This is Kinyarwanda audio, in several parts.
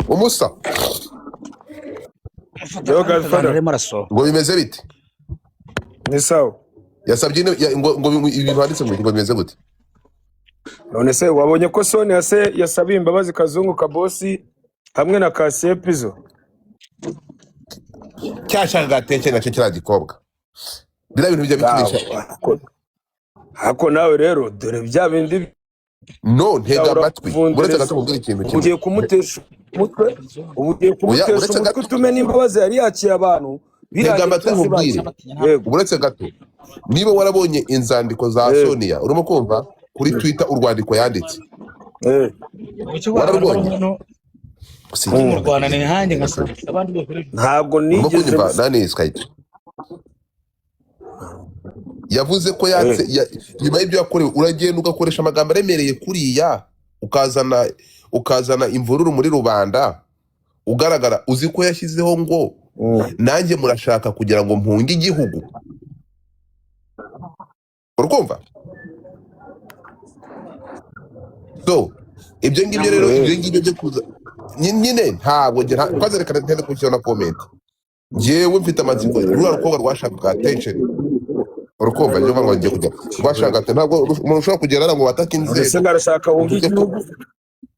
umusa Yo Godfather ngo bimeze bite ni sawa. yasabye ngo ibintu handitse ngo bimeze gute None se wabonye ko Sonia yasabiye imbabazi Kazungu Kabosi hamwe na Kasiye Pizzo? cyashakaga ateke nacyo kiriya gikobwa biriya bintu bijya bikinisha hako nawe rero dore bya bindi no ntega amatwi uretse gato mubwira ikintu kimwe ugiye kumutesha umutwe utume n'imbabazi yari yakiye abantu ntega amatwi mubwire uretse gato niba warabonye inzandiko za Sonia urimo kumva kuri Twitter urwandiko yanditse warabonye mu Rwanda ni hanjye nka abandi ntabwo nigeze nani Skype yavuze ko yatse nyuma y'ibyo yakorewe uragenda ugakoresha amagambo aremereye kuriya ukazana imvururu muri rubanda ugaragara uzi ko yashyizeho ngo nanjye murashaka kugira ngo mpunge igihugu urumva so ibyo ngibyo rero ibyo ngibyo byo kuza nyine ntabwo kwaze reka ntende kushyira na comment jewe mfite amatsiko rura rukobwa rwashakaga attention urukumva ryo ngo ngiye kujya rwashaka ntabwo umuntu ushobora kugera ngo wataka inzego se arashaka hunga igihugu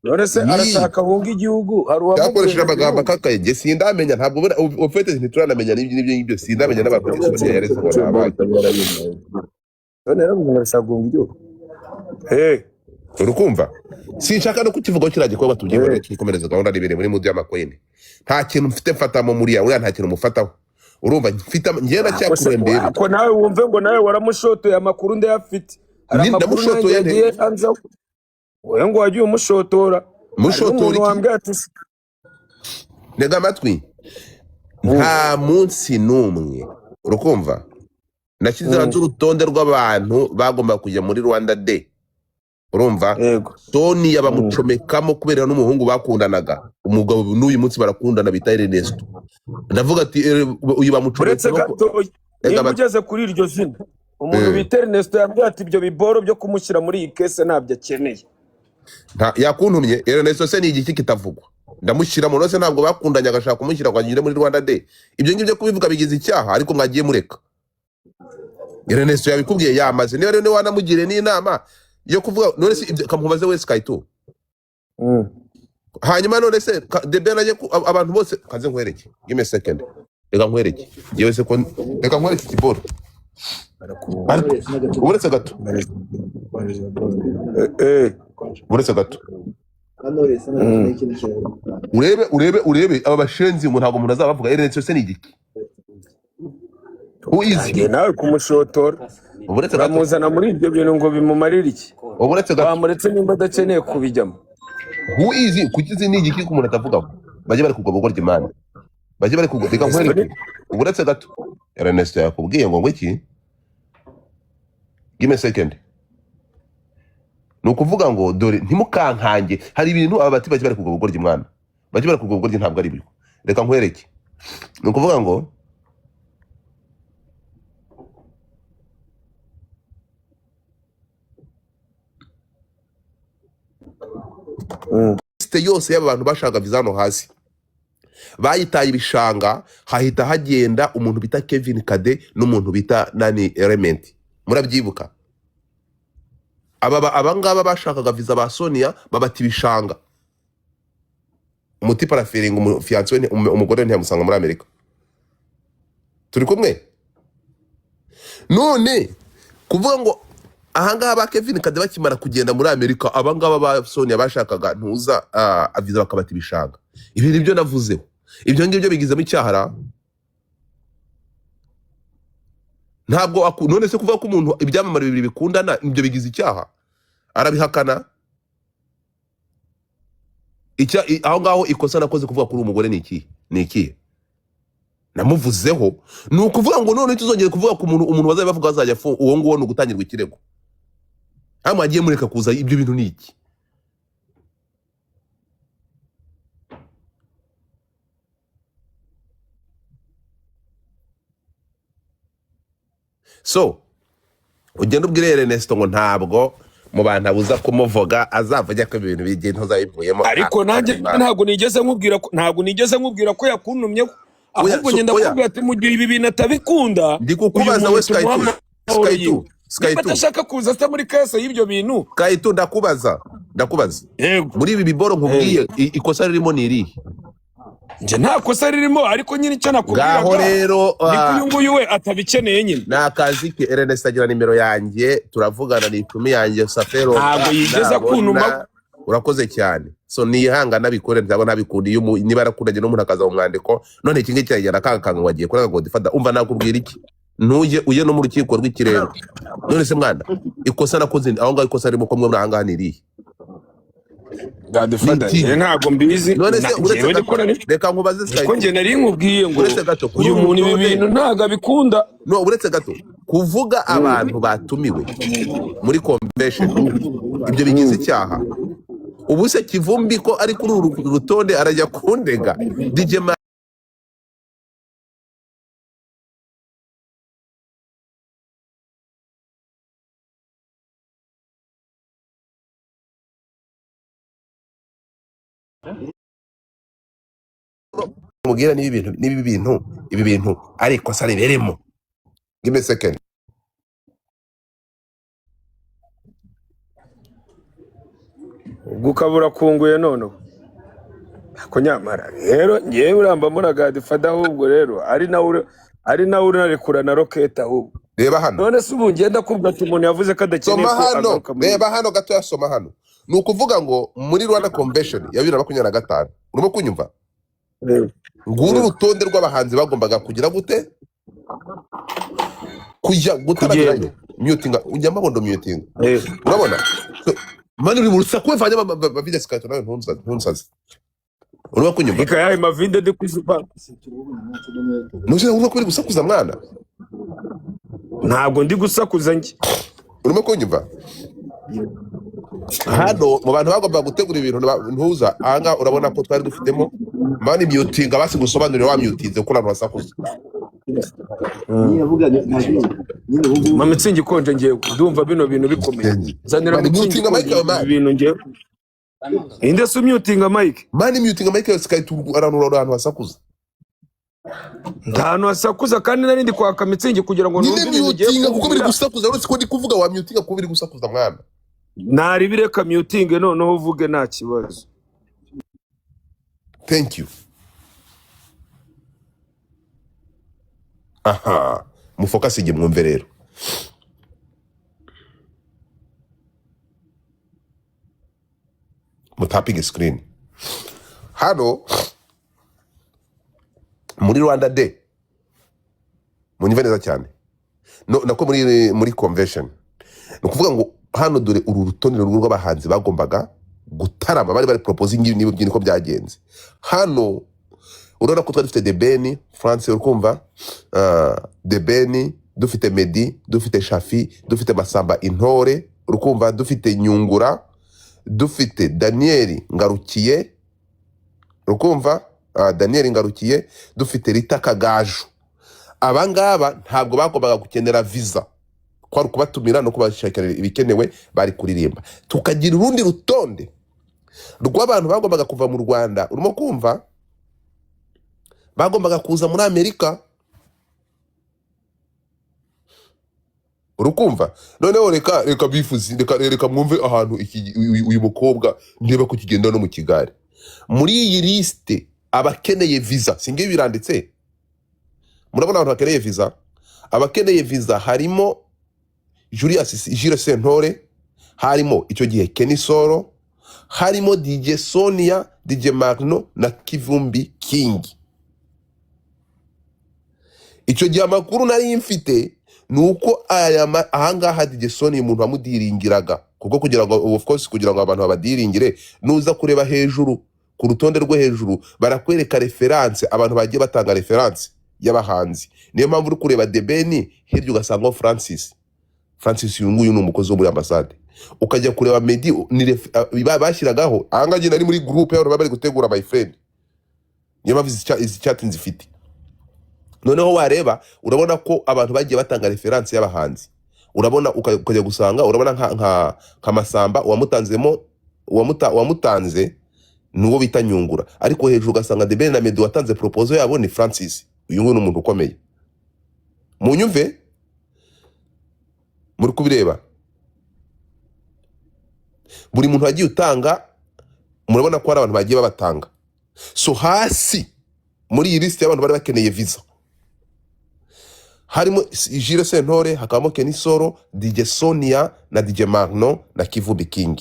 none se arashaka hunga igihugu yakoresheje amagambo akakaye nge sindamenya ntabwo ufite ntituranamenya n'ibyo ngibyo sindamenya n'abapolisi yareze ngo nabaye none rero umuntu arashaka hunga igihugu urukumva sinshaka no kukivugaho kiriya gikorwa tubyibone twikomereza gahunda n'ibiri muri mudi y'amakwene nta kintu mfite mfatamo muriya uriya nta kintu mufataho urumva mfite ngenda cyakure mbere ko nawe wumve ngo nawe waramushotoye amakuru ndayafite hari amakuru yagiye anza wowe ngo wagiye umushotora mushotora wambwiye ati ntega amatwi nta munsi n'umwe urukumva nashyize hanze urutonde rw'abantu bagomba kujya muri Rwanda Day urumva Sonia bamucomekamo kubera n'umuhungu bakundanaga umugabo n'uyu munsi barakundana bita Ernesto ndavuga ati uyu bamucomekamo niba ugeze kuri iryo zina umuntu bita Ernesto yambwiye ati ibyo biboro byo kumushyira muri iyi kese ntabyo akeneye yakuntumye Ernesto se ni igiki kitavugwa ndamushyira mu nose ntabwo bakundanye agashaka kumushyira ngo agire muri Rwanda Day ibyo ngibyo kubivuga bigize icyaha ariko mwagiye mureka Ernesto yabikubwiye yamaze niba rero wanamugire n'inama yo kuvuga none se kamubaze we Skype hanyuma none se debe naje abantu bose kaze nkwereke give me a second reka nkwereke yewe se ko reka nkwereke kiboro uretse gato uretse gato urebe aba bashenzi ngo ntabwo umuntu azabavuga Ernesto se ni igiki uizi nawe kumushotora uramuzana muri ibyo bintu ngo bimumarire iki bamuretse nimba adakeneye kubijyamo uizi kukizi ni igiki kumuntu atavugaho bajye bari kugwa bugorya imana bajye bari kugwa reka nkwereke uretse gato Ernesto yakubwiye ngo iki give me a second nukuvuga ngo dore ntimukankange hari ibintu abati bajye bari kugwa bugorya imana bajye bari kugwa bugorya ntabwo ari byo reka nkwereke nukuvuga ngo liste yose y'abantu bashaka viza hano hasi bayitaye ibishanga hahita hagenda umuntu bita Kevin Kade n'umuntu bita nani Element murabyibuka abangaba bashakaga viza ba Sonia babati ibishanga umuti parafering umufiance we umugore ntiyamusanga muri Amerika turi kumwe none kuvuga ngo ahangaha ba Kevin Kade bakimara kugenda muri Amerika abangaba ba Sonia bashakaga ntuza aviza bakabati ibishanga ibi nibyo navuzeho ibyo ngibyo bigizemo icyahara ntabwo none se kuvuga ko umuntu ibyamamare bibiri bikundana ibyo bigize icyaha arabihakana aho ngaho ikosa nakoze kuvuga kuri umugore ni iki namuvuzeho ni ukuvuga ngo none tuzongere kuvuga ku umuntu bazajya bavuga bazajya uwo nguwo ni ugutangirwa ikirego hamwe agiye mureka kuza ibyo bintu ni iki so ugenda ubwire Ernesto ngo ntabwo mu bantu abuza kumuvuga azavuga ko ibintu bigiye ntuzabivuyemo ariko nanjye ntabwo nigeze nkubwira ko yakuntumyeho ahubwo ngenda kuvuga ati mu gihe ibi bintu atabikunda ndi kukubaza we Sky2 badashaka kuza asa muri kese y'ibyo bintu Sky2 ndakubaza muri ibi biboro nkubwiye ikosa ririmo ni irihe? nje nta kosa ririmo ariko nyine icyo nakubwiraga ngaho rero uyu nguyu we atabikeneye nyine nakazi ke Ernest agira nimero yanjye turavugana ni 10 yanjye Safero ntabwo yigeza kuntuma. urakoze cyane so niyihanga nabikore nzabona bikundi niba arakundanye n'umuntu akaza mu mwandiko none iki ngiki cyagera kanga wagiye kuri Godfather umva nakubwira iki ntuje uye no mu rukiko rw'ikirenga none se mwana ikosa nakoze aho ngaho ikosa ririmo ko mwe murahanga haniriye Godfather ntabwo mbizi none se reka nkubaze Sky ko nge nari nkubwiye ngo uyu muntu ibi bintu ntabwo abikunda no uretse gato kuvuga abantu batumiwe muri convention ibyo bigize icyaha ubu se Kivumbi ko ari kuri uru rutonde arajya kundega DJ mubwira nibi bintu ariko sari beremo give me a second gukabura kunguye none ko nyamara rero ngiye uramba muri Godfather ahubwo rero ari nawe unarekura na Rocket ahubwo reba hano none se ubu ngenda kubwa ati umuntu yavuze ko adakeneye ko agaruka reba hano gato yasoma hano ni ukuvuga ngo muri Rwanda Convention ya 2025 urimo kunyumva nguru urutonde rw'abahanzi bagombaga kugira gute kujya gutaragirayo mutinga ujya mabondo mutinga urabona mani uri murusaku wevanye bavide Sky2 nawe ntunsaze urimo kunyumva ikayaye mavinde de kuzuba nuje urimo kuri gusakuza mwana ntabwo ndi gusakuza njye urimo kunyumva hano mu bantu bagomba gutegura ibintu ntuza anga urabona ko twari dufitemo mani mutinga basi gusobanurira wa mutinze ko abantu basakuza mama itsingi konje ngiye ndumva bino bintu bikomeye zanira mutinga Mike ibintu ngiye inde su mutinga Mike mani mutinga Mike Sky2 arantu basakuza ndano asakuza kandi narindi kwaka mitsingi kugira ngo numve ibintu ngiye kuko biri gusakuza uretse ko ndi kuvuga wa mutinga ko biri gusakuza mwana nari bireka mutinge noneho uvuge nta kibazo. Thank you. Aha, mufocus ige mwumve rero. Mutapping screen. Hano muri Rwanda Day. Munyumve neza cyane. Nako muri convention. Nukuvuga ngo hano dore uru rutonde rw'abahanzi bagombaga gutarama bari proposing niba byiniko byagenze. Hano urabona ko twari dufite The Ben, France urukumva, The Ben, dufite Meddy, dufite Shafi, dufite Masamba Intore, urukumva, dufite Nyungura, dufite Daniel Ngarukiye, urukumva, Daniel Ngarukiye, dufite Rita Kagaju. Abangaba ntabwo bagombaga gukenera visa. Kwari kubatumira no kubashakira ibikenewe bari kuririmba. Tukagira urundi rutonde rw'abantu bagombaga kuva mu Rwanda, urimo kumva, bagombaga kuza muri Amerika, urukumva. Noneho reka bifuzi, reka mwumve ahantu uyu mukobwa ndeba ko kigenda no mu Kigali. Muri iyi liste abakeneye visa, singe biranditse. Murabona abantu bakeneye visa? Abakeneye visa harimo Jules Sentore, harimo icyo gihe Kenny Solo, harimo DJ Sonia, DJ Magno na Kivumbi King. Icyo gihe amakuru nari mfite nuko ahangaha DJ Sonia umuntu wamudiringiraga kuko kugira ngo of course kugira ngo abantu babadiringire nuza kureba hejuru ku rutonde rwo hejuru barakwereka reference, abantu bagiye batanga reference y'abahanzi. Niyo mpamvu uri kureba The Ben hirya ugasanga Francis Yunguyu ni umukozi wo muri ambassade. Ukajya kureba Meddy bashyiragaho ahangaje nari muri group y'abantu bari gutegura my friend. Niyo mpamvu izi chat nzifite. Noneho wareba urabona ko abantu bagiye batanga reference y'abahanzi. urabona ukajya gusanga urabona nka Masamba wamutanze nuwo bita Nyungura, ariko hejuru ugasanga The Ben na Meddy watanze proposal yabo ni Francis. Uyu nguyu ni umuntu ukomeye, munyumve muri kubireba. Buri muntu wagiye utanga, murabona ko hari abantu bagiye babatanga. So hasi muri iyi list y'abantu bari bakeneye visa harimo Jules Sentore, hakabamo Kenny Solo, DJ Sonia na DJ Marno na Kivubi King.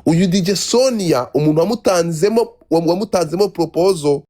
Uyu DJ Sonia umuntu wamutanzemo proposal